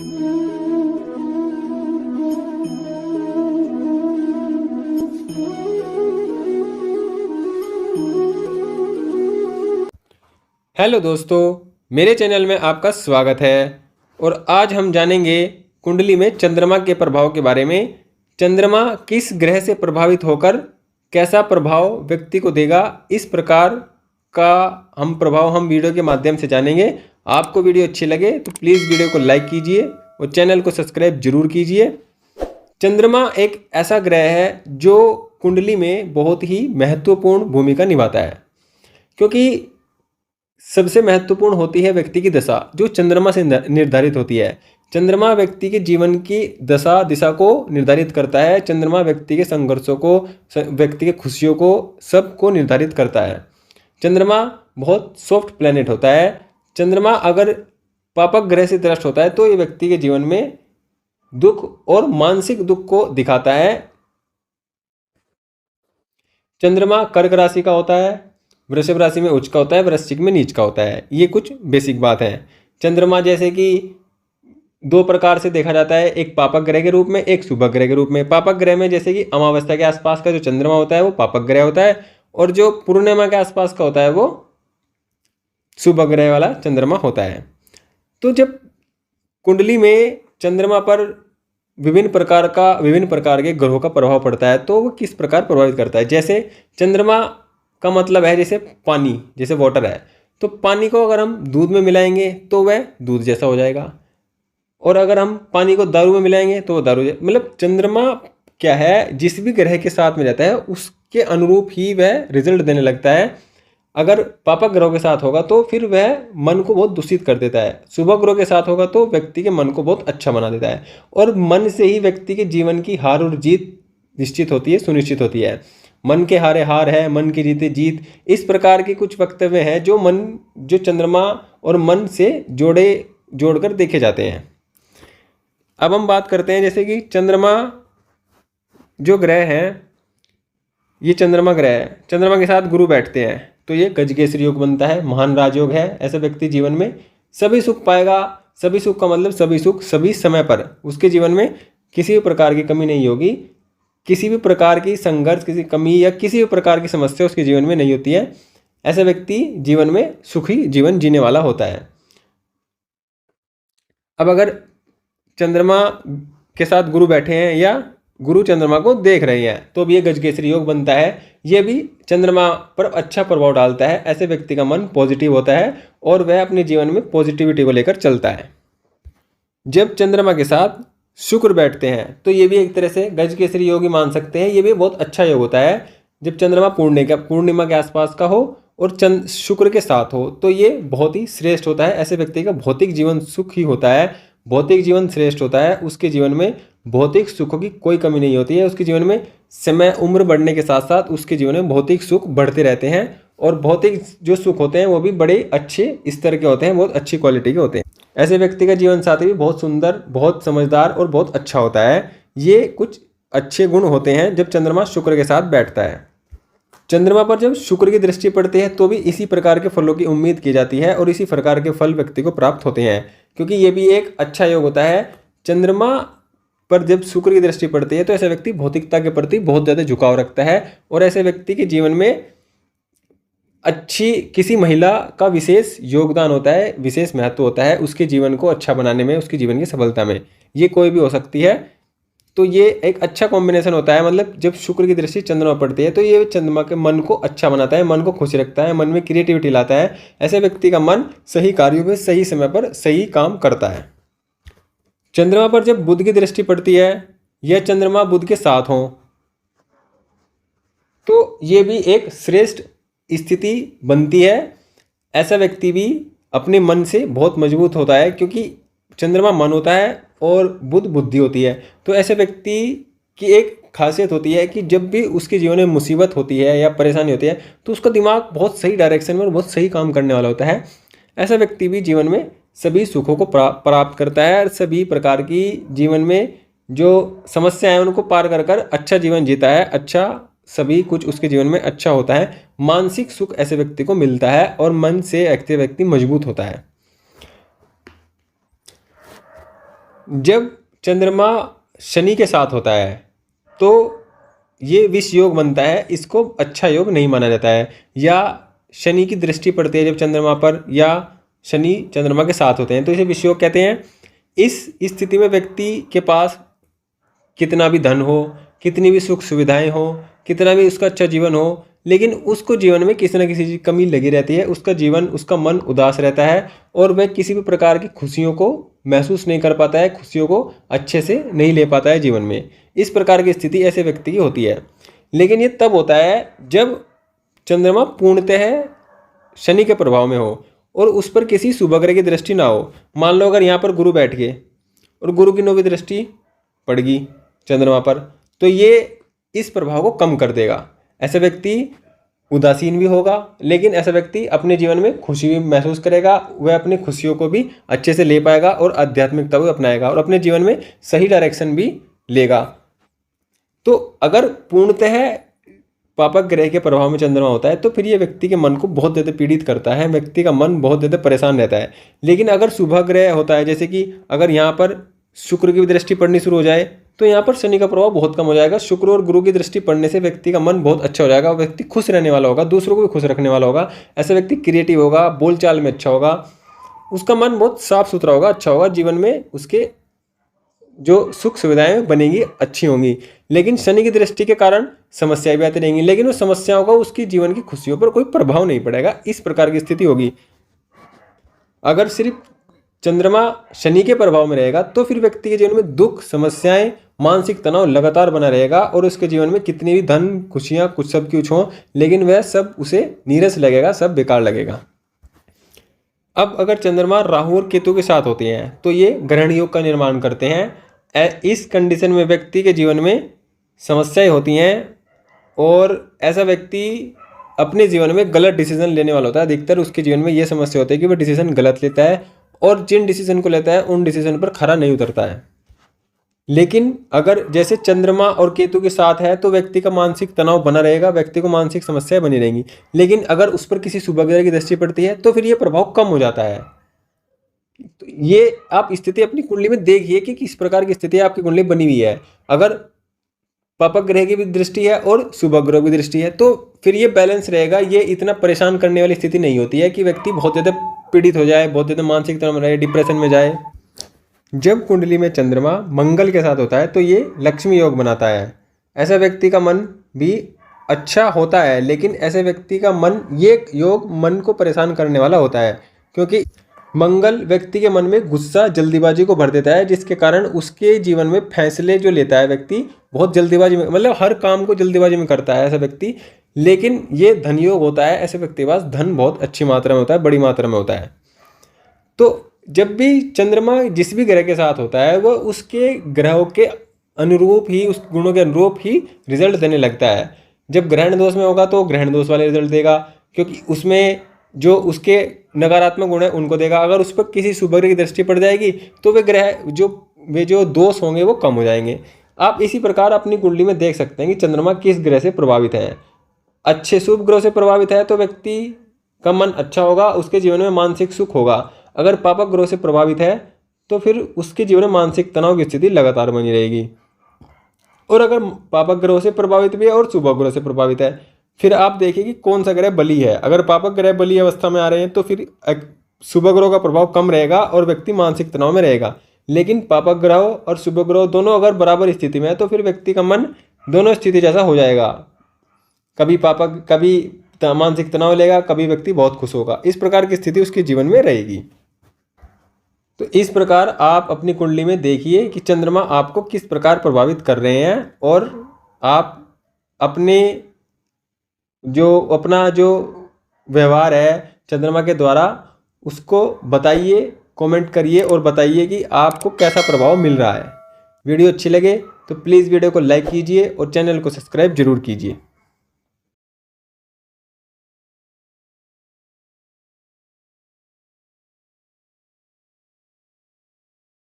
Hello दोस्तों, मेरे channel में आपका स्वागत है। और आज हम जानेंगे कुंडली में चंद्रमा के प्रभाव के बारे में। चंद्रमा किस ग्रह से प्रभावित होकर कैसा प्रभाव व्यक्ति को देगा, इस प्रकार का हम वीडियो के माध्यम से जानेंगे। आपको वीडियो अच्छी लगे तो प्लीज़ वीडियो को लाइक कीजिए और चैनल को सब्सक्राइब जरूर कीजिए। चंद्रमा एक ऐसा ग्रह है जो कुंडली में बहुत ही महत्वपूर्ण भूमिका निभाता है, क्योंकि सबसे महत्वपूर्ण होती है व्यक्ति की दशा, जो चंद्रमा से निर्धारित होती है। चंद्रमा व्यक्ति के जीवन की दशा दिशा को निर्धारित करता है। चंद्रमा व्यक्ति के संघर्षों को, व्यक्ति के खुशियों को, सब को निर्धारित करता है। चंद्रमा बहुत सॉफ्ट प्लेनेट होता है। चंद्रमा अगर पापक ग्रह से दृष्ट होता है तो ये व्यक्ति के जीवन में दुख और मानसिक दुख को दिखाता है। चंद्रमा कर्क राशि का होता है, वृषभ राशि में उच्च का होता है, वृश्चिक में नीच का होता है। ये कुछ बेसिक बात है। चंद्रमा जैसे कि दो प्रकार से देखा जाता है, एक पापक ग्रह के रूप में, एक शुभ ग्रह के रूप में। पापक ग्रह में जैसे कि अमावस्या के आसपास का जो चंद्रमा होता है वो पापक ग्रह होता है, और जो पूर्णिमा के आसपास का होता है वो शुभ ग्रह वाला चंद्रमा होता है। तो जब कुंडली में चंद्रमा पर विभिन्न प्रकार के ग्रहों का प्रभाव पड़ता है तो वो किस प्रकार प्रभावित करता है। जैसे चंद्रमा का मतलब है जैसे पानी, जैसे वाटर है, तो पानी को अगर हम दूध में मिलाएंगे तो वह दूध जैसा हो जाएगा, और अगर हम पानी को दारू में मिलाएंगे तो वो दारू, मतलब चंद्रमा क्या है, जिस भी ग्रह के साथ में जाता है उसके अनुरूप ही वह रिजल्ट देने लगता है। अगर पापक ग्रहों के साथ होगा तो फिर वह मन को बहुत दूषित कर देता है। शुभ ग्रहों के साथ होगा तो व्यक्ति के मन को बहुत अच्छा बना देता है, और मन से ही व्यक्ति के जीवन की हार और जीत निश्चित होती है, सुनिश्चित होती है। मन के हारे हार है, मन की जीते जीत, इस प्रकार के कुछ वक्तव्य हैं जो चंद्रमा और मन से जोड़कर देखे जाते हैं। अब हम बात करते हैं जैसे कि चंद्रमा जो ग्रह है, ये चंद्रमा ग्रह है, चंद्रमा के साथ गुरु बैठते हैं तो ये गजकेसरी योग बनता है, महान राजयोग है। ऐसे व्यक्ति जीवन में सभी सुख पाएगा। सभी सुख का मतलब सभी सुख सभी समय पर, उसके जीवन में किसी भी प्रकार की कमी नहीं होगी। किसी भी प्रकार की संघर्ष, किसी कमी या किसी भी प्रकार की समस्या उसके जीवन में नहीं होती है। ऐसा व्यक्ति जीवन में सुखी जीवन जीने वाला होता है। अब अगर चंद्रमा के साथ गुरु बैठे हैं या गुरु चंद्रमा को देख रहे हैं तो अब ये गजकेसरी योग बनता है। ये भी चंद्रमा पर अच्छा प्रभाव डालता है। ऐसे व्यक्ति का मन पॉजिटिव होता है और वह अपने जीवन में पॉजिटिविटी को लेकर चलता है। जब चंद्रमा के साथ शुक्र बैठते हैं तो ये भी एक तरह से गजकेसरी योग ही मान सकते हैं। ये भी बहुत अच्छा योग होता है। जब चंद्रमा पूर्णिमा के आसपास का हो और शुक्र के साथ हो तो ये बहुत ही श्रेष्ठ होता है। ऐसे व्यक्ति का भौतिक जीवन सुख ही होता है, भौतिक जीवन श्रेष्ठ होता है। उसके जीवन में भौतिक सुखों की कोई कमी नहीं होती है। उसके जीवन में समय उम्र बढ़ने के साथ साथ उसके जीवन में भौतिक सुख बढ़ते रहते हैं, और भौतिक जो सुख होते हैं वो भी बड़े अच्छे स्तर के होते हैं, बहुत अच्छी क्वालिटी के होते हैं। ऐसे व्यक्ति का जीवन साथी भी बहुत सुंदर, बहुत समझदार और बहुत अच्छा होता है। ये कुछ अच्छे गुण होते हैं जब चंद्रमा शुक्र के साथ बैठता है। चंद्रमा पर जब शुक्र की दृष्टि पड़ती है तो भी इसी प्रकार के फलों की उम्मीद की जाती है, और इसी प्रकार के फल व्यक्ति को प्राप्त होते हैं, क्योंकि ये भी एक अच्छा योग होता है। चंद्रमा पर जब शुक्र की दृष्टि पड़ती है तो ऐसा व्यक्ति भौतिकता के प्रति बहुत ज़्यादा झुकाव रखता है, और ऐसे व्यक्ति के जीवन में अच्छी किसी महिला का विशेष योगदान होता है, विशेष महत्व होता है उसके जीवन को अच्छा बनाने में, उसके जीवन की सफलता में। ये कोई भी हो सकती है। तो ये एक अच्छा कॉम्बिनेशन होता है। मतलब जब शुक्र की दृष्टि चंद्रमा पड़ती है तो ये चंद्रमा के मन को अच्छा बनाता है, मन को खुश रखता है, मन में क्रिएटिविटी लाता है। ऐसे व्यक्ति का मन सही कार्यों में सही समय पर सही काम करता है। चंद्रमा पर जब बुध की दृष्टि पड़ती है या चंद्रमा बुध के साथ हो तो ये भी एक श्रेष्ठ स्थिति बनती है। ऐसा व्यक्ति भी अपने मन से बहुत मजबूत होता है, क्योंकि चंद्रमा मन होता है और बुध बुद्धि होती है। तो ऐसे व्यक्ति की एक खासियत होती है कि जब भी उसके जीवन में मुसीबत होती है या परेशानी होती है तो उसका दिमाग बहुत सही डायरेक्शन में और बहुत सही काम करने वाला होता है। ऐसा व्यक्ति भी जीवन में सभी सुखों को प्राप्त करता है, और सभी प्रकार की जीवन में जो समस्याएं हैं उनको पार कर अच्छा जीवन जीता है। अच्छा सभी कुछ उसके जीवन में अच्छा होता है। मानसिक सुख ऐसे व्यक्ति को मिलता है और मन से ऐसे व्यक्ति मजबूत होता है। जब चंद्रमा शनि के साथ होता है तो ये विष योग बनता है, इसको अच्छा योग नहीं माना जाता है। या शनि की दृष्टि पड़ती है जब चंद्रमा पर, या शनि चंद्रमा के साथ होते हैं तो इसे विष योग कहते हैं। इस स्थिति में व्यक्ति के पास कितना भी धन हो, कितनी भी सुख सुविधाएं हो, कितना भी उसका अच्छा जीवन हो, लेकिन उसको जीवन में किसी न किसी चीज़ की कमी लगी रहती है। उसका जीवन, उसका मन उदास रहता है और वह किसी भी प्रकार की खुशियों को महसूस नहीं कर पाता है, खुशियों को अच्छे से नहीं ले पाता है जीवन में। इस प्रकार की स्थिति ऐसे व्यक्ति की होती है। लेकिन ये तब होता है जब चंद्रमा पूर्णतः शनि के प्रभाव में हो और उस पर किसी शुभ ग्रह की दृष्टि ना हो। मान लो अगर यहाँ पर गुरु बैठ गए और गुरु की 9वीं दृष्टि पड़ गई चंद्रमा पर, तो ये इस प्रभाव को कम कर देगा। ऐसा व्यक्ति उदासीन भी होगा, लेकिन ऐसा व्यक्ति अपने जीवन में खुशी भी महसूस करेगा, वह अपनी खुशियों को भी अच्छे से ले पाएगा और आध्यात्मिकता को अपनाएगा और अपने जीवन में सही डायरेक्शन भी लेगा। तो अगर पूर्णतः पापक ग्रह के प्रभाव में चंद्रमा होता है तो फिर ये व्यक्ति के मन को बहुत ज़्यादा पीड़ित करता है, व्यक्ति का मन बहुत ज़्यादा परेशान रहता है। लेकिन अगर शुभ ग्रह होता है, जैसे कि अगर यहाँ पर शुक्र की दृष्टि पड़नी शुरू हो जाए तो यहाँ पर शनि का प्रभाव बहुत कम हो जाएगा। शुक्र और गुरु की दृष्टि पड़ने से व्यक्ति का मन बहुत अच्छा हो जाएगा, व्यक्ति खुश रहने वाला होगा, दूसरों को भी खुश रखने वाला होगा। ऐसा व्यक्ति क्रिएटिव होगा, बोलचाल में अच्छा होगा, उसका मन बहुत साफ सुथरा होगा, अच्छा होगा, जीवन में उसके जो सुख सुविधाएं बनेंगी अच्छी होंगी। लेकिन शनि की दृष्टि के कारण समस्याएं भी आती रहेंगी, लेकिन उस समस्याओं का उसकी जीवन की खुशियों पर कोई प्रभाव नहीं पड़ेगा। इस प्रकार की स्थिति होगी। अगर सिर्फ चंद्रमा शनि के प्रभाव में रहेगा तो फिर व्यक्ति के जीवन में दुख, समस्याएं, मानसिक तनाव लगातार बना रहेगा और उसके जीवन में कितनी भी धन, खुशियां, कुछ सब कुछ हो, लेकिन वह सब उसे नीरस लगेगा, सब बेकार लगेगा। अब अगर चंद्रमा राहु और केतु के साथ होते हैं तो ये ग्रहण योग का निर्माण करते हैं। इस कंडीशन में व्यक्ति के जीवन में समस्याएं होती हैं और ऐसा व्यक्ति अपने जीवन में गलत डिसीजन लेने वाला होता है। अधिकतर उसके जीवन में ये समस्या होती है कि वह डिसीजन गलत लेता है और जिन डिसीजन को लेता है उन डिसीजन पर खरा नहीं उतरता है। लेकिन अगर जैसे चंद्रमा और केतु के साथ है तो व्यक्ति का मानसिक तनाव बना रहेगा, व्यक्ति को मानसिक समस्याएं बनी रहेंगी। लेकिन अगर उस पर किसी शुभ ग्रह की दृष्टि पड़ती है तो फिर ये प्रभाव कम हो जाता है। तो ये आप स्थिति अपनी कुंडली में देखिए कि किस प्रकार की स्थिति आपकी कुंडली बनी हुई है। अगर पापक ग्रह की भी दृष्टि है और शुभ ग्रह की दृष्टि है तो फिर ये बैलेंस रहेगा। ये इतना परेशान करने वाली स्थिति नहीं होती है कि व्यक्ति बहुत ज़्यादा पीड़ित हो जाए, बहुत ज़्यादा मानसिक तनाव में रहे, डिप्रेशन में जाए। जब कुंडली में चंद्रमा मंगल के साथ होता है तो ये लक्ष्मी योग बनाता है। ऐसा व्यक्ति का मन भी अच्छा होता है, लेकिन ऐसे व्यक्ति का मन, ये योग मन को परेशान करने वाला होता है, क्योंकि मंगल व्यक्ति के मन में गुस्सा, जल्दीबाजी को भर देता है, जिसके कारण उसके जीवन में फैसले जो लेता है व्यक्ति बहुत जल्दीबाजी में, मतलब हर काम को जल्दीबाजी में करता है ऐसा व्यक्ति। लेकिन ये धन योग होता है, ऐसे व्यक्ति के पास धन बहुत अच्छी मात्रा में होता है, बड़ी मात्रा में होता है। तो जब भी चंद्रमा जिस भी ग्रह के साथ होता है वह उसके ग्रहों के अनुरूप ही, उस गुणों के अनुरूप ही रिजल्ट देने लगता है। जब ग्रहण दोष में होगा तो ग्रहण दोष वाले रिजल्ट देगा, क्योंकि उसमें जो उसके नकारात्मक गुण है उनको देगा। अगर उस पर किसी शुभ ग्रह की दृष्टि पड़ जाएगी तो वे जो दोष होंगे वो कम हो जाएंगे। आप इसी प्रकार अपनी कुंडली में देख सकते हैं कि चंद्रमा किस ग्रह से प्रभावित है। अच्छे शुभ ग्रह से प्रभावित है तो व्यक्ति का मन अच्छा होगा, उसके जीवन में मानसिक सुख होगा। अगर पापक ग्रह से प्रभावित है तो फिर उसके जीवन में मानसिक तनाव की स्थिति लगातार बनी रहेगी। और अगर पापक ग्रह से प्रभावित भी है और शुभ ग्रह से प्रभावित है, फिर आप देखिए कि कौन सा ग्रह बली है। अगर पापक ग्रह बली अवस्था में आ रहे हैं तो फिर शुभ ग्रह का प्रभाव कम रहेगा और व्यक्ति मानसिक तनाव में रहेगा। लेकिन पापक ग्रह और शुभ ग्रह दोनों अगर बराबर स्थिति में है तो फिर व्यक्ति का मन दोनों स्थिति जैसा हो जाएगा। कभी पापक, कभी मानसिक तनाव लेगा, कभी व्यक्ति बहुत खुश होगा। इस प्रकार की स्थिति उसके जीवन में रहेगी। तो इस प्रकार आप अपनी कुंडली में देखिए कि चंद्रमा आपको किस प्रकार प्रभावित कर रहे हैं और आप अपना जो व्यवहार है चंद्रमा के द्वारा उसको बताइए, कमेंट करिए और बताइए कि आपको कैसा प्रभाव मिल रहा है। वीडियो अच्छी लगे तो प्लीज़ वीडियो को लाइक कीजिए और चैनल को सब्सक्राइब जरूर कीजिए।